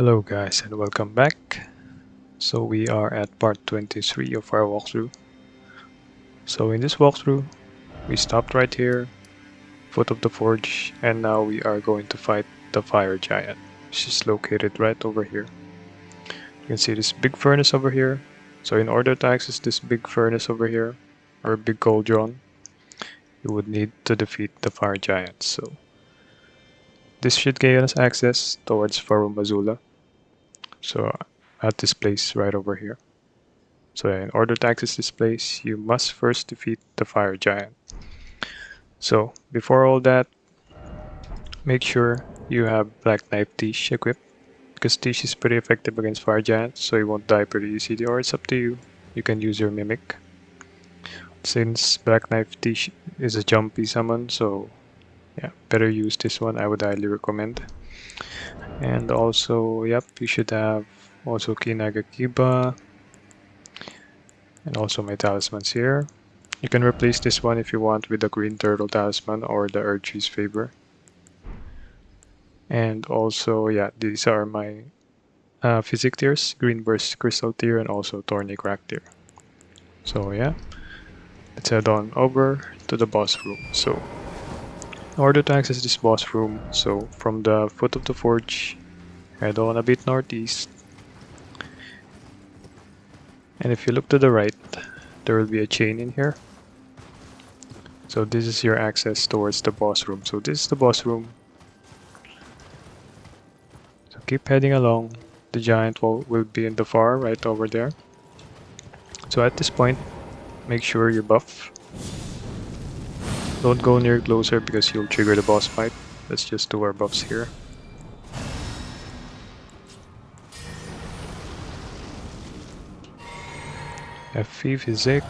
Hello guys and welcome back. So we are at part 23 of our walkthrough. So in this walkthrough, we stopped right here, foot of the forge, and now we are going to fight the fire giant, which is located right over here. You can see this big furnace over here. So in order to access this big furnace over here, or big cauldron, you would need to defeat the fire giant. So this should gain us access towards Farum Azula. So at this place right over here. So in order to access this place, you must first defeat the fire giant. So before all that, make sure you have Black Knife Tish equipped, because Tish is pretty effective against fire giants, so you won't die pretty easily, or it's up to you. You can use your Mimic. Since Black Knife Tish is a jumpy summon, so yeah, better use this one, I would highly recommend. And also, yep, you should have also Nagakiba, and also my talismans here. You can replace this one if you want with the Green Turtle Talisman or the Erdtree's Favor. And also, yeah, these are my Physic tiers, Green Burst Crystal tier and also Thorny Crack tier. So yeah, let's head on over to the boss room. So in order to access this boss room, so from the foot of the forge, head on a bit northeast. And if you look to the right, there will be a chain in here. So this is your access towards the boss room. So this is the boss room. So keep heading along. The giant will be in the far right over there. So at this point, make sure you buff. Don't go near closer because you'll trigger the boss fight. Let's just do our buffs here. FV Physic.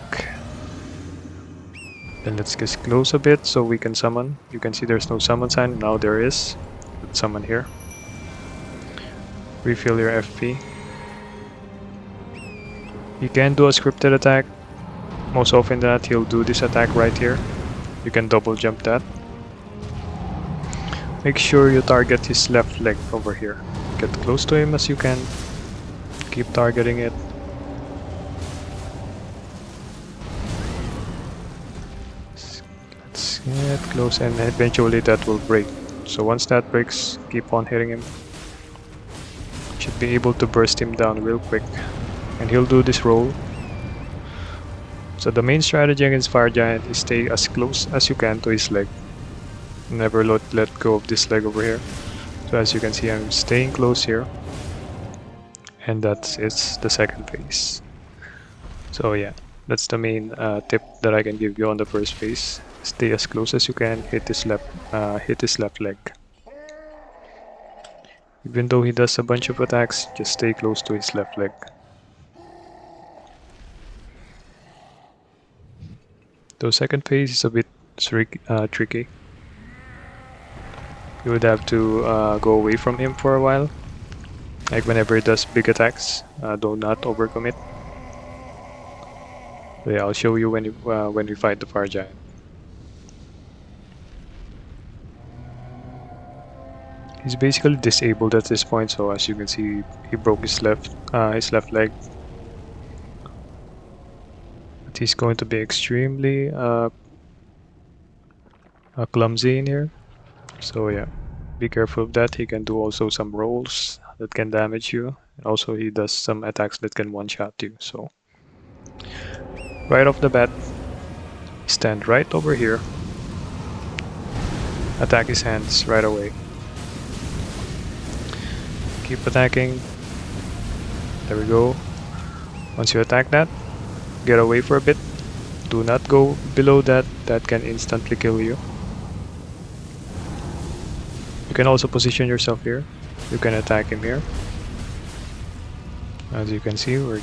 Then let's get close a bit so we can summon. You can see there's no summon sign. Now there is. Let's summon here. Refill your FP. You can do a scripted attack. Most often that he'll do this attack right here. You can double jump that. Make sure you target his left leg over here. Get close to him as you can. Keep targeting it. Let's get close and eventually that will break. So once that breaks, keep on hitting him. Should be able to burst him down real quick. And he'll do this roll. So the main strategy against Fire Giant is stay as close as you can to his leg. Never let go of this leg over here. So as you can see, I'm staying close here. And that's it's the second phase. So yeah, that's the main tip that I can give you on the first phase. Stay as close as you can, hit his left leg. Even though he does a bunch of attacks, just stay close to his left leg. The second phase is a bit tricky. You would have to go away from him for a while. Like whenever he does big attacks, do not overcommit. So yeah, I'll show you when we fight the fire giant. He's basically disabled at this point, so as you can see, he broke his left leg. But he's going to be extremely clumsy in here. So yeah, be careful of that. He can do also some rolls that can damage you. And also he does some attacks that can one-shot you. So right off the bat, stand right over here. Attack his hands right away. Keep attacking. There we go. Once you attack that, get away for a bit. Do not go below that. That can instantly kill you. You can also position yourself here. You can attack him here. As you can see, we're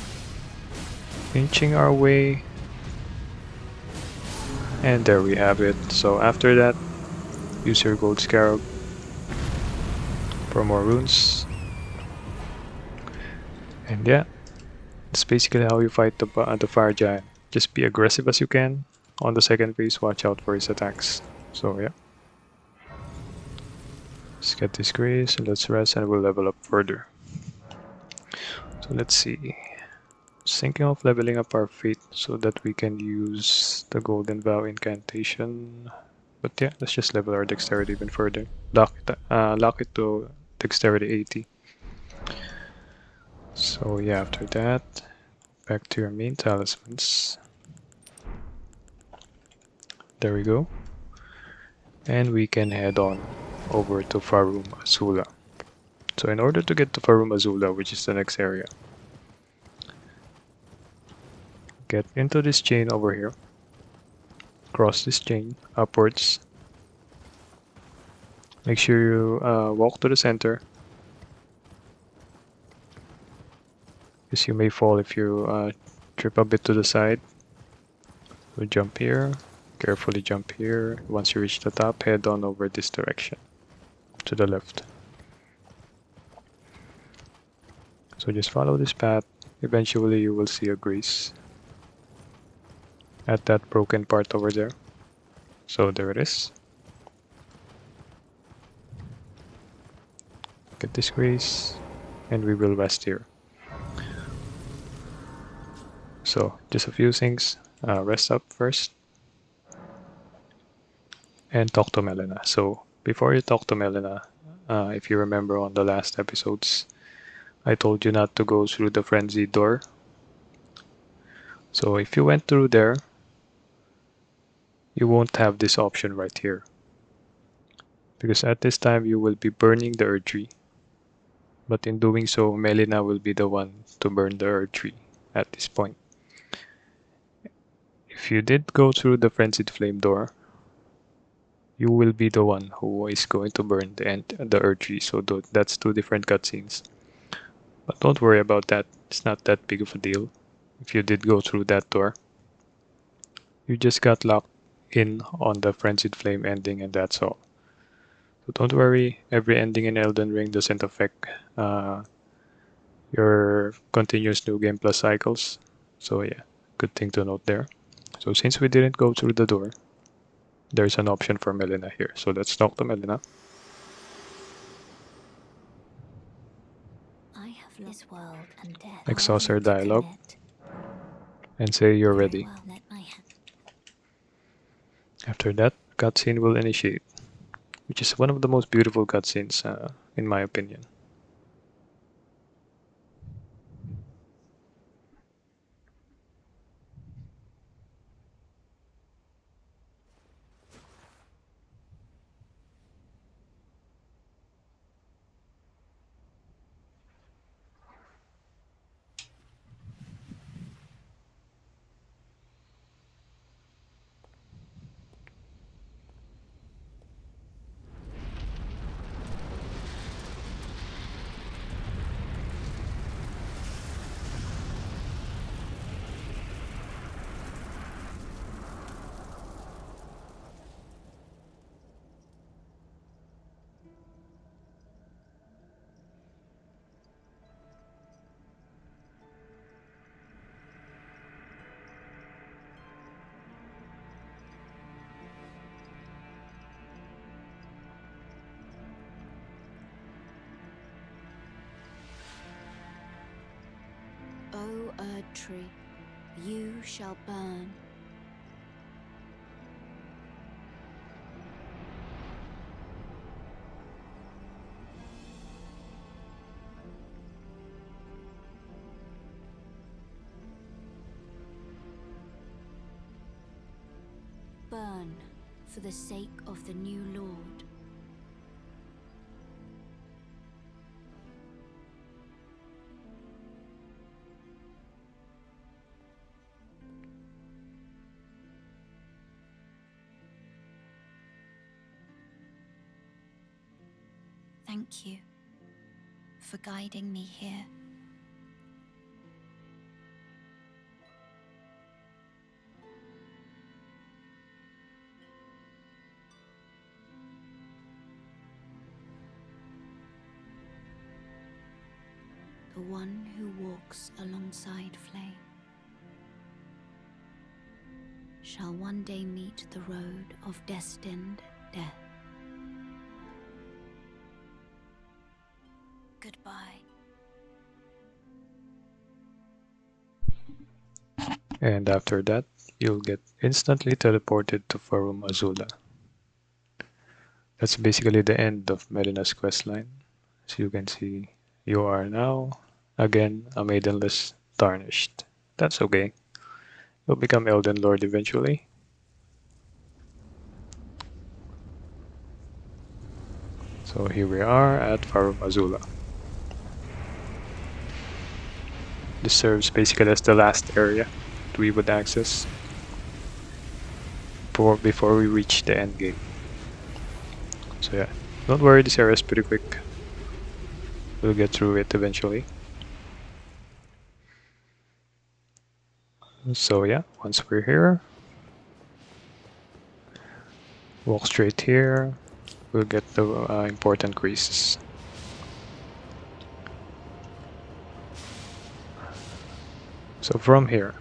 inching our way. And there we have it. So after that, use your gold scarab for more runes. And yeah, that's basically how you fight the fire giant. Just be aggressive as you can. On the second phase, watch out for his attacks. So yeah. Let's get this grace and let's rest and we'll level up further. So let's see. Thinking of leveling up our fate so that we can use the Golden Vow incantation. But yeah, let's just level our dexterity even further. Lock it to dexterity 80. So yeah, after that, back to your main talismans. There we go. And we can head on over to Farum Azula. So in order to get to Farum Azula, which is the next area, get into this chain over here. Cross this chain upwards. Make sure you walk to the center, because you may fall if you trip a bit to the side. So jump here, carefully jump here. Once you reach the top, head on over this direction, to the left. So just follow this path. Eventually you will see a grace at that broken part over there. So there it is. Get this grace, and we will rest here. So just a few things. Rest up first, and talk to Melina. So before you talk to Melina, if you remember on the last episodes, I told you not to go through the frenzy door. So if you went through there, you won't have this option right here. Because at this time you will be burning the Earth Tree. But in doing so, Melina will be the one to burn the Earth Tree at this point. If you did go through the Frenzied Flame door, you will be the one who is going to burn the Earth Tree. So that's two different cutscenes. But don't worry about that. It's not that big of a deal. If you did go through that door, you just got locked in on the Frenzied Flame ending, and that's all. So don't worry, every ending in Elden Ring doesn't affect your continuous new game plus cycles. So yeah, good thing to note there. So since we didn't go through the door, there's an option for Melina here. So let's talk to Melina. I have this world and death. Exhaust her dialogue and say you're ready. Well, let my hand. After that, cutscene will initiate, which is one of the most beautiful cutscenes in my opinion. O Erd Tree, you shall burn. Burn for the sake of the new Lord. Thank you for guiding me here. The one who walks alongside flame shall one day meet the road of destined death. Goodbye. And after that, you'll get instantly teleported to Farum Azula. That's basically the end of Melina's questline. As you can see, you are now, again, a maidenless tarnished. That's okay. You'll become Elden Lord eventually. So here we are at Farum Azula. This serves basically as the last area that we would access before we reach the end game. So yeah, don't worry, this area is pretty quick. We'll get through it eventually. So yeah, once we're here, walk straight here. We'll get the important creases. So from here,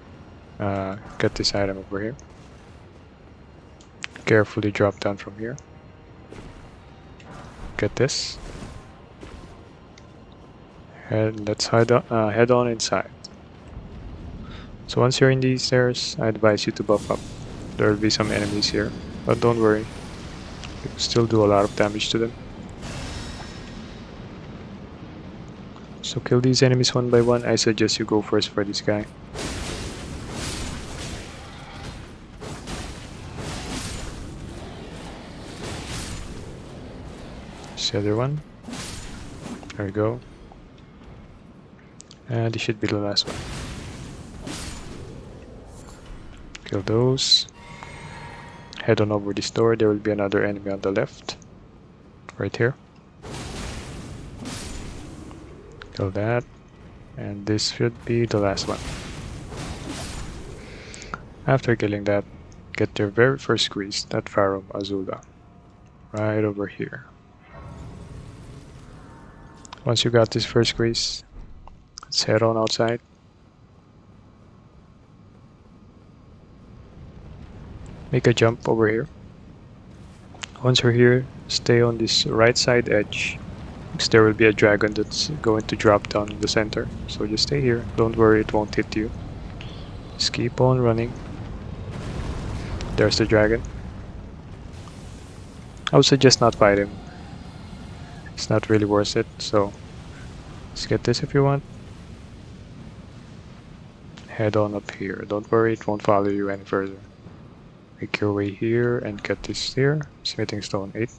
get this item over here. Carefully drop down from here. Get this. And let's head on inside. So once you're in these stairs, I advise you to buff up. There will be some enemies here, but don't worry. You can still do a lot of damage to them. So kill these enemies one by one. I suggest you go first for this guy. This other one. There we go. And this should be the last one. Kill those. Head on over this door. There will be another enemy on the left. Right here. Kill that. And this should be the last one. After killing that, get your very first grease, that Farum Azula. Right over here. Once you got this first grease, let's head on outside. Make a jump over here. Once you're here, stay on this right side edge, because there will be a dragon that's going to drop down in the center. So just stay here. Don't worry, it won't hit you. Just keep on running. There's the dragon. I would suggest not fight him. It's not really worth it, so let's get this if you want. Head on up here. Don't worry, it won't follow you any further. Make your way here and get this here. Smithing Stone 8.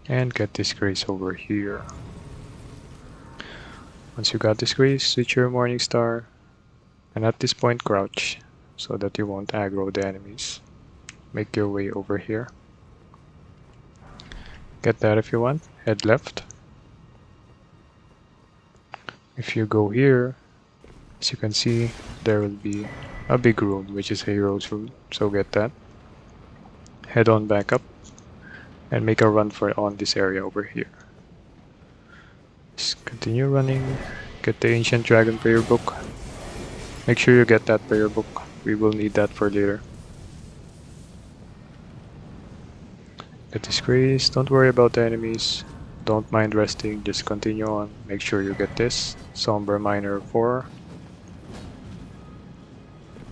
And get this grace over here. Once you got this grace, switch your Morning Star. And at this point, crouch so that you won't aggro the enemies. Make your way over here. Get that if you want. Head left. If you go here, as you can see, there will be a big room, which is a hero's room, so get that. Head on back up and make a run for on this area over here. Just continue running. Get the Ancient Dragon prayer book. Make sure you get that prayer book. We will need that for later. Get this grace. Don't worry about the enemies. Don't mind resting. Just continue on. Make sure you get this. Somber Miner 4.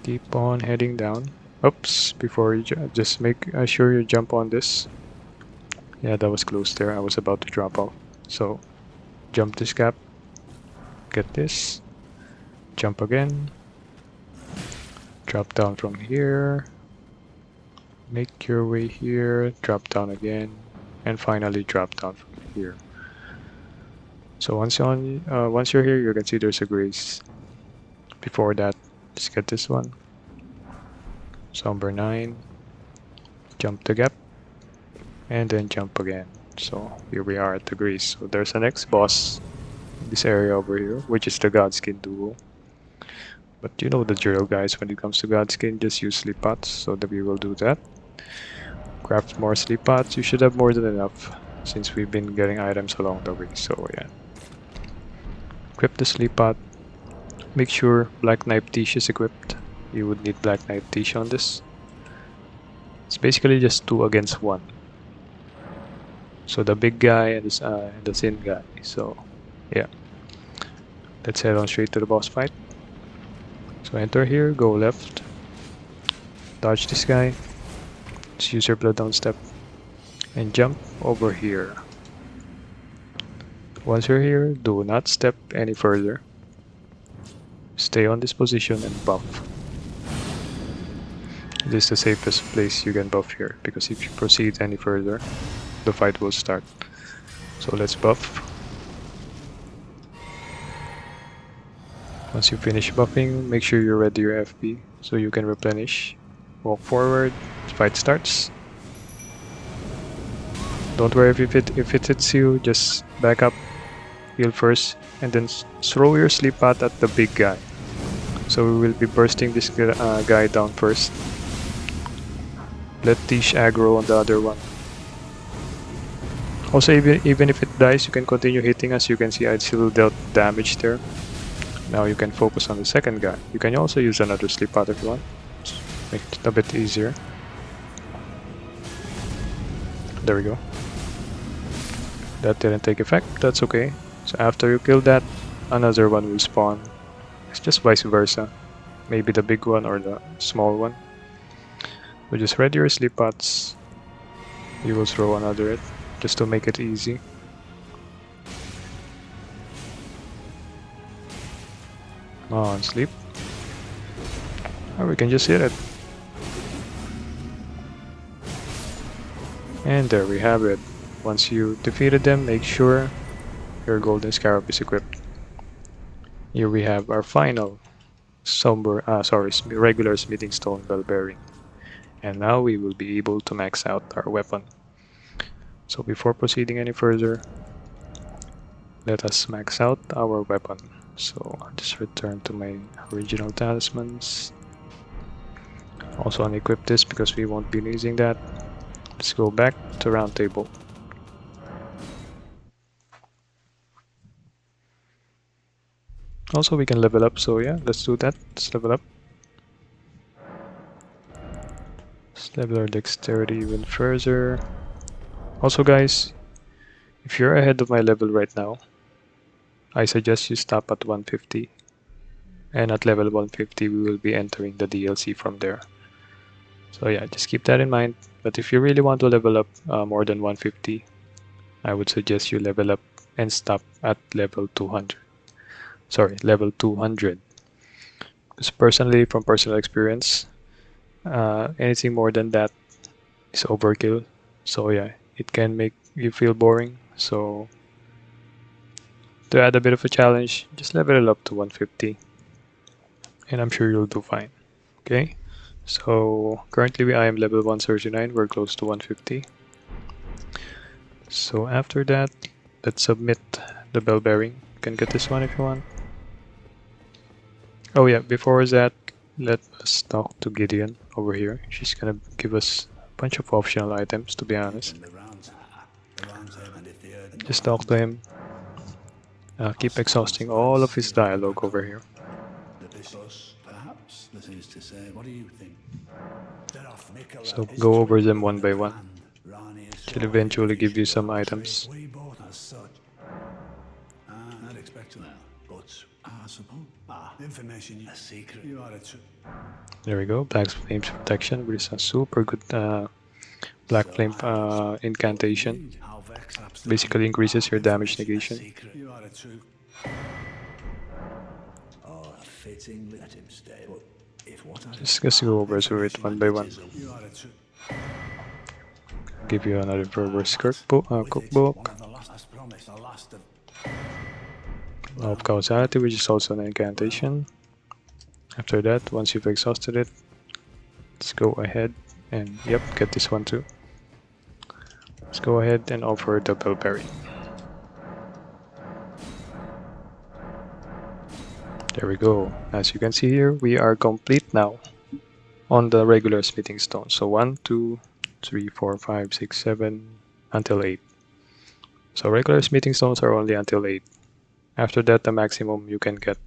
Keep on heading down. Oops, before you just make sure you jump on this. Yeah, that was close there. I was about to drop off. So, jump this gap. Get this. Jump again. Drop down from here. Make your way here. Drop down again. And finally drop down from here. So once you're here, you can see there's a grace. Before that, just get this one. Somber 9. Jump the gap. And then jump again. So here we are at the grace. So there's an next boss in this area over here, which is the Godskin Duo. But you know the drill, guys. When it comes to Godskin, just use sleep pots. So that we will do that. Craft more sleep pots. You should have more than enough, since we've been getting items along the way. So yeah. Equip the sleep pot. Make sure Black Knife Tish is equipped. You would need Black Knife Tish on this. It's basically just 2 against 1. So the big guy and the thin guy. So yeah. Let's head on straight to the boss fight. So enter here, go left, dodge this guy, just use your blood down step, and jump over here. Once you're here, do not step any further. Stay on this position and buff. This is the safest place you can buff here, because if you proceed any further, the fight will start. So let's buff. Once you finish buffing, make sure you ready your FP so you can replenish. Walk forward, fight starts. Don't worry if it hits you, just back up, heal first, and then throw your sleep path at the big guy. So we will be bursting this guy down first. Let Tish aggro on the other one. Also, even if it dies, you can continue hitting. As you can see, I still dealt damage there. Now you can focus on the second guy. You can also use another sleep path if you want. Make it a bit easier. There we go. That didn't take effect, that's okay. So after you kill that, another one will spawn. It's just vice versa. Maybe the big one or the small one. So just ready your sleep paths. You will throw another hit, just to make it easy. Come on, sleep. Or we can just hit it. And there we have it. Once you defeated them, make sure your golden scarab is equipped. Here we have our final regular smithing stone bell bearing. And now we will be able to max out our weapon. So before proceeding any further, let us max out our weapon. So I'll just return to my original talismans. Also unequip this because we won't be using that. Let's go back to round table. Also we can level up, so yeah, let's do that. Let's level up. Let's level our dexterity even further. Also guys, if you're ahead of my level right now, I suggest you stop at 150. And at level 150 we will be entering the DLC from there. So yeah, just keep that in mind. But if you really want to level up more than 150, I would suggest you level up and stop at level 200. Sorry, level 200. Because personally, from personal experience, anything more than that is overkill. So yeah, it can make you feel boring. So to add a bit of a challenge, just level it up to 150. And I'm sure you'll do fine. Okay? So currently I am level 139, we're close to 150. So after that, let's submit the bell bearing. You can get this one if you want. Oh yeah, before that, let us talk to Gideon over here. She's gonna give us a bunch of optional items, to be honest. Just talk to him. Keep exhausting all of his dialogue over here. So go over them one by one. She'll eventually give you some items. There we go, Black Flame's protection, which is a super good Black Flame incantation. Basically increases your damage negation. Just go over it one by one. Give you another reverse cookbook. Law of Causality, which is also an incantation. After that, once you've exhausted it, let's go ahead and get this one too. Let's go ahead and offer the bellberry. There we go. As you can see here, we are complete now on the regular smithing stone. So 1, 2, 3, 4, 5, 6, 7 until 8. So regular smithing stones are only until 8. After that, the maximum you can get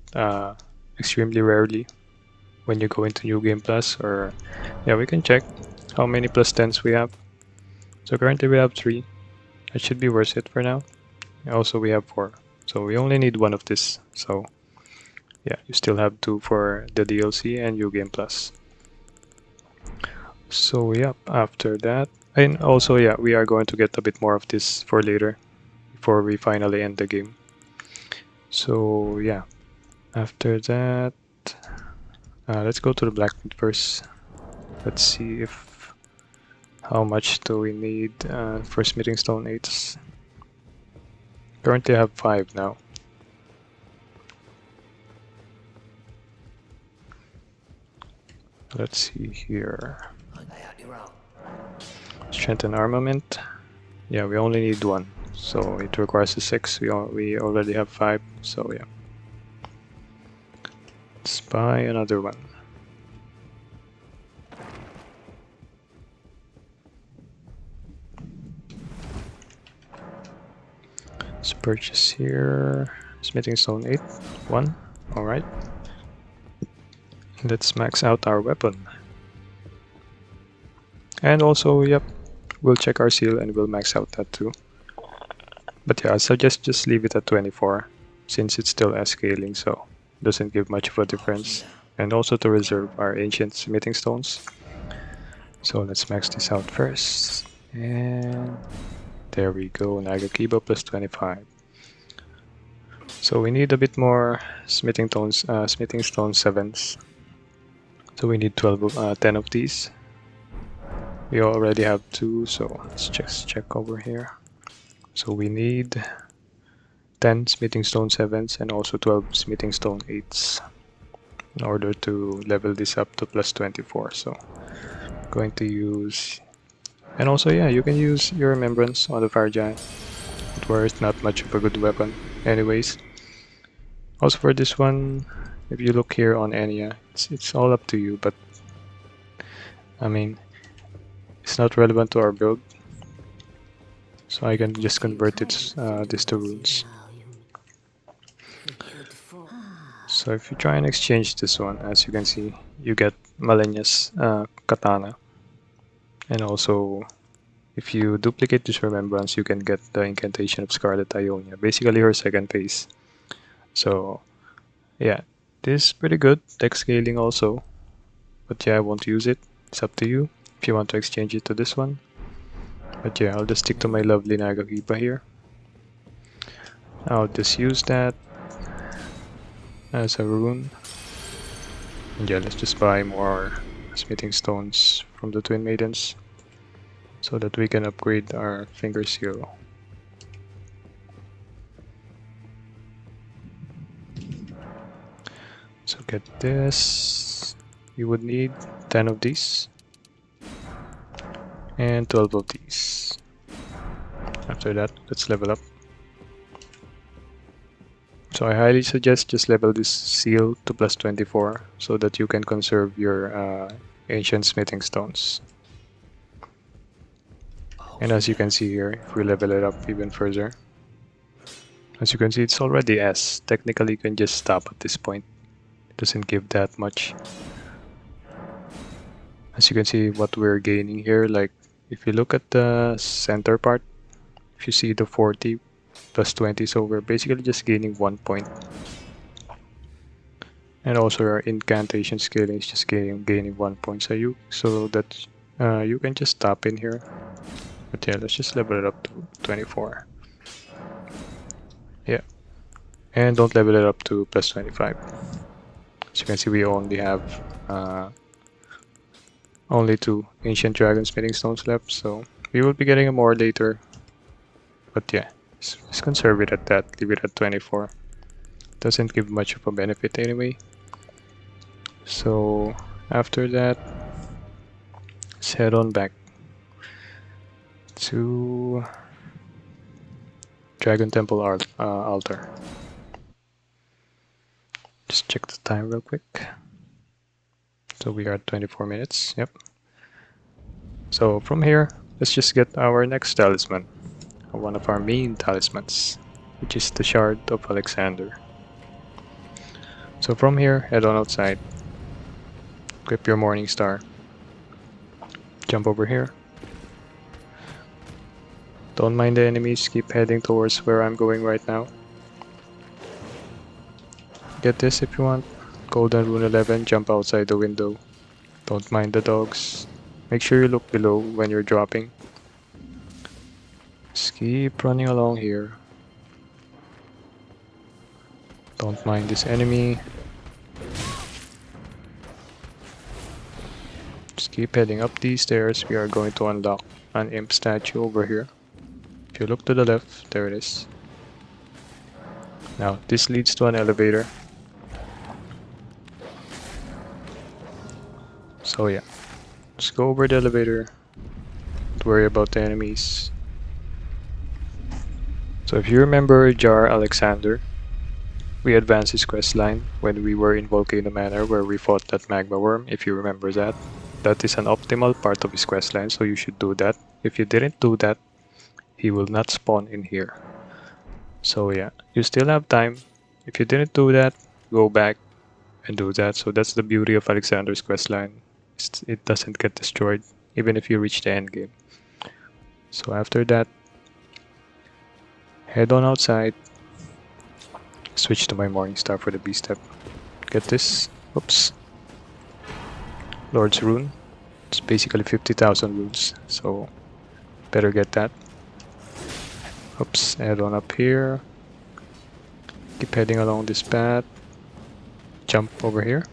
extremely rarely when you go into New Game Plus, or yeah, we can check how many plus 10s we have. So currently we have 3. That should be worth it for now. Also we have 4. So we only need one of this. So yeah, you still have 2 for the DLC and New Game Plus. So yeah, after that, and also yeah, we are going to get a bit more of this for later, before we finally end the game. So yeah, after that, let's go to the blacksmith first. Let's see if how much do we need for smithing stone 8s. Currently I have 5 now. Let's see here. Strengthen armament. Yeah, we only need 1, so it requires a 6. We already have 5, so yeah. Let's buy another one. Let's purchase here. Smithing stone 8, 1. Alright. Let's max out our weapon. And also, yep, we'll check our seal and we'll max out that too. But yeah, I suggest just leave it at 24, since it's still scaling, so doesn't give much of a difference. And also to reserve our ancient smithing stones. So let's max this out first. And there we go, Nagakiba plus 25. So we need a bit more smithing stone 7s. So we need 10 of these. We already have 2, so let's just check over here. So we need 10 smithing stone 7s and also 12 smithing stone 8s in order to level this up to plus 24. So I'm going to use, and also yeah, you can use your remembrance on the fire giant, where it's not much of a good weapon anyways. Also for this one, if you look here on Enya, it's all up to you, but I mean, it's not relevant to our build, so I can just convert this to runes. So if you try and exchange this one, as you can see, you get Malenia's katana. And also, if you duplicate this remembrance, you can get the incantation of Scarlet Ionia, basically her second phase. So yeah, this is pretty good, tech scaling also. But yeah, I won't use it, it's up to you if you want to exchange it to this one. But yeah, I'll just stick to my lovely Nagakiba here. I'll just use that as a rune. And yeah, let's just buy more smithing stones from the Twin Maidens so that we can upgrade our Finger Seal. So get this. You would need 10 of these and 12 of these. After that, let's level up. So I highly suggest just level this seal to plus 24 so that you can conserve your ancient smithing stones. And as you can see here, if we level it up even further, as you can see, it's already S. Technically, you can just stop at this point. It doesn't give that much. As you can see, what we're gaining here, like if you look at the center part, if you see the 40 plus 20, so we're basically just gaining 1 point. And also our incantation scaling is just gaining 1 point, so that you can just stop in here. But yeah, let's just level it up to 24. Yeah, and don't level it up to plus 25. As you can see, we only have only 2 ancient dragon smithing stones left, so we will be getting more later. But yeah, let's conserve it at that, leave it at 24. Doesn't give much of a benefit anyway. So after that, let's head on back to Dragon Temple altar. Just check the time real quick. So we are at 24 minutes, yep. So from here, let's just get our next talisman, one of our main talismans, which is the Shard of Alexander. So from here, head on outside, equip your Morning Star, jump over here. Don't mind the enemies, keep heading towards where I'm going right now. Get this if you want. Golden Rune 11, jump outside the window. Don't mind the dogs. Make sure you look below when you're dropping. Just keep running along here. Don't mind this enemy. Just keep heading up these stairs. We are going to unlock an imp statue over here. If you look to the left, there it is. Now, this leads to an elevator. So yeah, just go over the elevator. Don't worry about the enemies. So if you remember Jar Alexander, we advanced his quest line when we were in Volcano Manor where we fought that magma worm, if you remember that. That is an optimal part of his quest line, so you should do that. If you didn't do that, he will not spawn in here. So yeah, you still have time. If you didn't do that, go back and do that. So that's the beauty of Alexander's questline. It doesn't get destroyed even if you reach the end game. So after that, head on outside. Switch to my morning star for the B step. Get this. Oops. Lord's rune. It's basically 50,000 runes, so better get that. Oops. Head on up here. Keep heading along this path. Jump over here.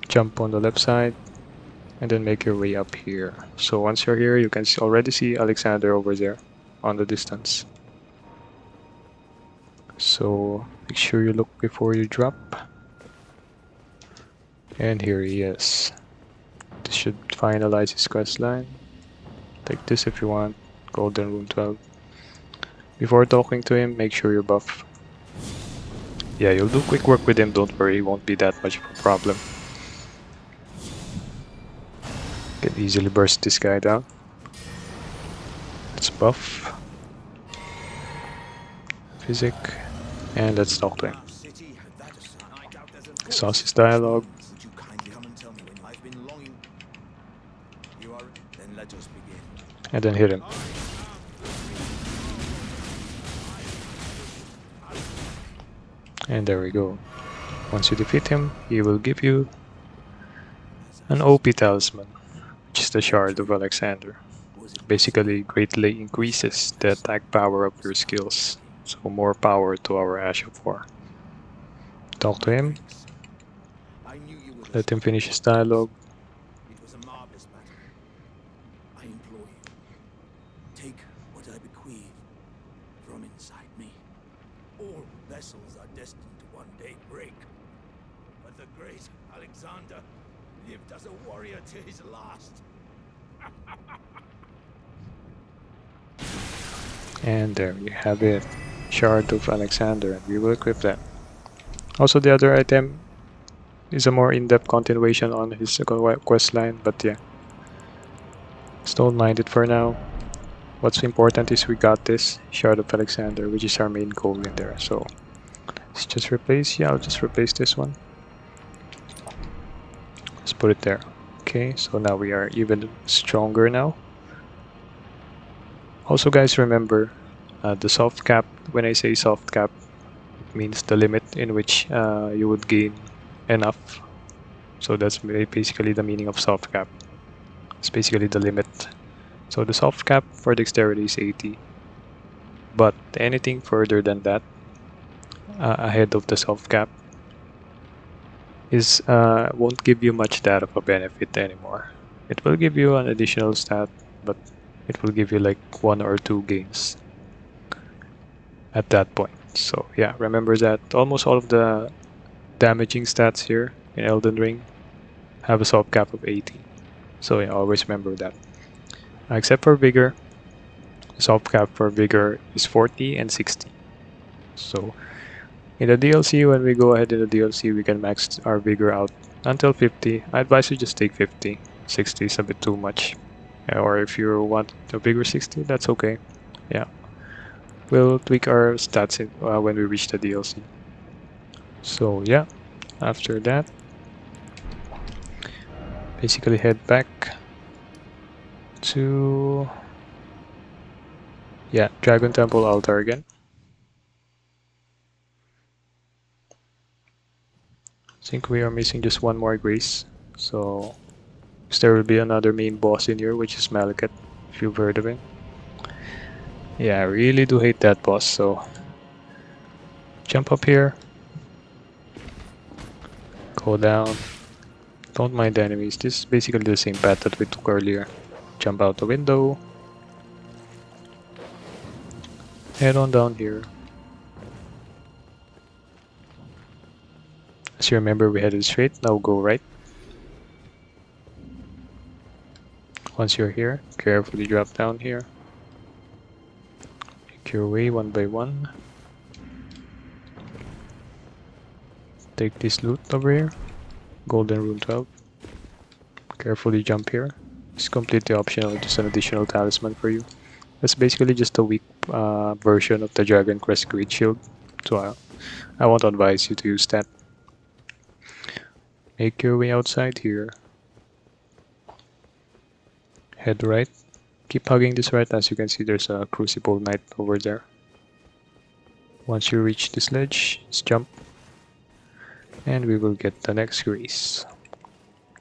Jump on the left side. And then make your way up here. So once you're here, you can already see Alexander over there on the distance. So make sure you look before you drop. And here he is. This should finalize his quest line. Take this if you want. Golden Rune 12. Before talking to him, make sure you're buff. Yeah, you'll do quick work with him, don't worry, it won't be that much of a problem. Can easily burst this guy down. Let's buff. Physic. And let's talk to him. Exhaust his dialogue. And then hit him. And there we go. Once you defeat him, he will give you an OP talisman, which is the Shard of Alexander. Basically greatly increases the attack power of your skills. So more power to our Ash of War. Talk to him. Let him finish his dialogue. It was a marvelous battle. I implore you, take what I bequeath from inside me. All vessels are destined to one day break. But the great Alexander lived as a warrior to his last. And there you have it. Shard of Alexander, and we will equip that. Also the other item is a more in-depth continuation on his quest line, but yeah. Just don't mind it for now. What's important is we got this Shard of Alexander, which is our main goal in there. So let's just replace, yeah, I'll just replace this one. Let's put it there. Okay, so now we are even stronger now. Also guys, remember the soft cap. When I say soft cap, it means the limit in which you would gain enough. So that's basically the meaning of soft cap. It's basically the limit. So the soft cap for dexterity is 80. But anything further than that, ahead of the soft cap, is won't give you much that of a benefit anymore. It will give you an additional stat, but it will give you like 1 or 2 gains at that point. So yeah, remember that almost all of the damaging stats here in Elden Ring have a soft cap of 80. So yeah, always remember that. Except for Vigor, the soft cap for Vigor is 40 and 60. So in the DLC, when we go ahead in the DLC, we can max our Vigor out until 50. I advise you just take 50. 60 is a bit too much. Or if you want a Vigor 60, that's okay. Yeah. We'll tweak our stats when we reach the DLC. So yeah, after that, basically head back to Dragon Temple altar again. think we are missing just one more grace. So there will be another main boss in here, which is Malekith, if you've heard of him. Yeah, I really do hate that boss, so jump up here, go down, don't mind the enemies. This is basically the same path that we took earlier. Jump out the window, head on down here. As you remember, we headed straight, now go right. Once you're here, carefully drop down here. Make your way one by one. Take this loot over here. Golden Rune 12. Carefully jump here. It's completely optional, just an additional talisman for you. That's basically just a weak version of the Dragon Crest Great Shield. So I won't advise you to use that. Make your way outside here. Head right. Keep hugging this right. As you can see, there's a Crucible Knight over there. Once you reach this ledge, just jump. And we will get the next grace.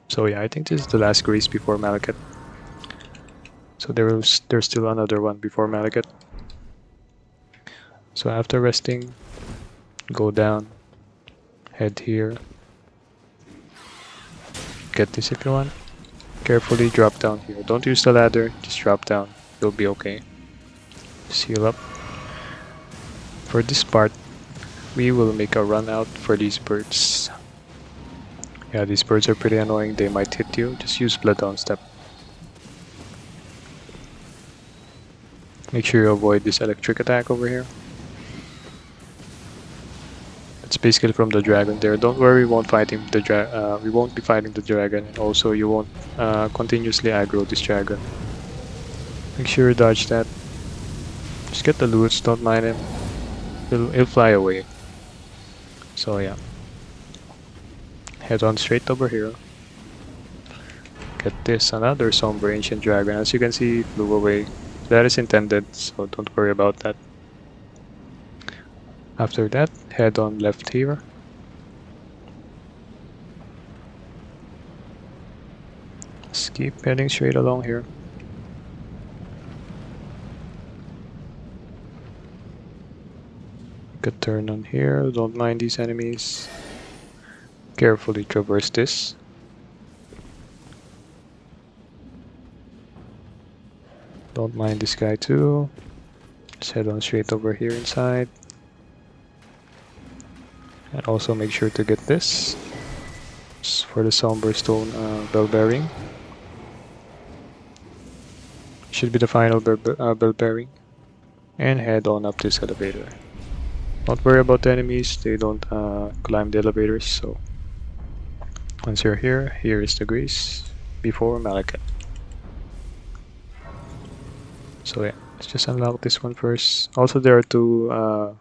So yeah, I think this is the last grace before Malekith. So there's still another one before Malekith. So after resting, go down, head here. Get this if you want. Carefully drop down here. Don't use the ladder, just drop down. You'll be okay. Seal up. For this part, we will make a run out for these birds. Yeah, these birds are pretty annoying. They might hit you. Just use Blood on Step. Make sure you avoid this electric attack over here. It's basically from the dragon there. Don't worry, we won't be fighting the dragon, and also you won't continuously aggro this dragon. Make sure you dodge that. Just get the loots, don't mind him. He'll fly away. So yeah. Head on straight over here. Get this, another somber ancient dragon. As you can see, it flew away. That is intended, so don't worry about that. After that, head on left here. Just keep heading straight along here. You could turn on here, don't mind these enemies. Carefully traverse this. Don't mind this guy too. Just head on straight over here inside. And also make sure to get this. It's for the Somber Stone bell bearing. Should be the final bell bearing. And head on up this elevator. Don't worry about the enemies, they don't climb the elevators, so once you're here, here is the grace before Malekith. So yeah, let's just unlock this one first. Also there are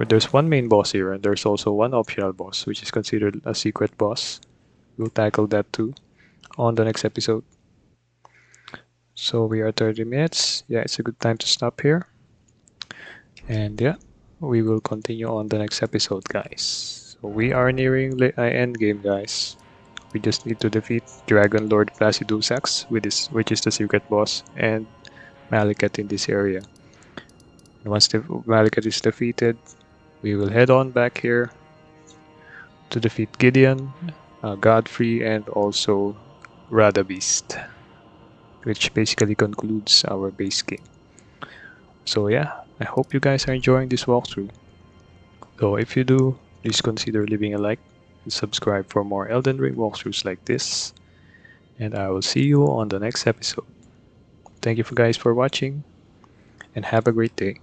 there's one main boss here and there's also one optional boss which is considered a secret boss. We'll tackle that too on the next episode. So we are 30 minutes. Yeah, it's a good time to stop here. And yeah, we will continue on the next episode, guys. So we are nearing the end game, guys. We just need to defeat Dragon Lord Placidusax, which is the secret boss, and Malekith in this area. And once Malekith is defeated, we will head on back here to defeat Gideon, Godfrey, and also Radabeast, which basically concludes our base game. So yeah, I hope you guys are enjoying this walkthrough. So if you do, please consider leaving a like and subscribe for more Elden Ring walkthroughs like this. And I will see you on the next episode. Thank you guys for watching and have a great day.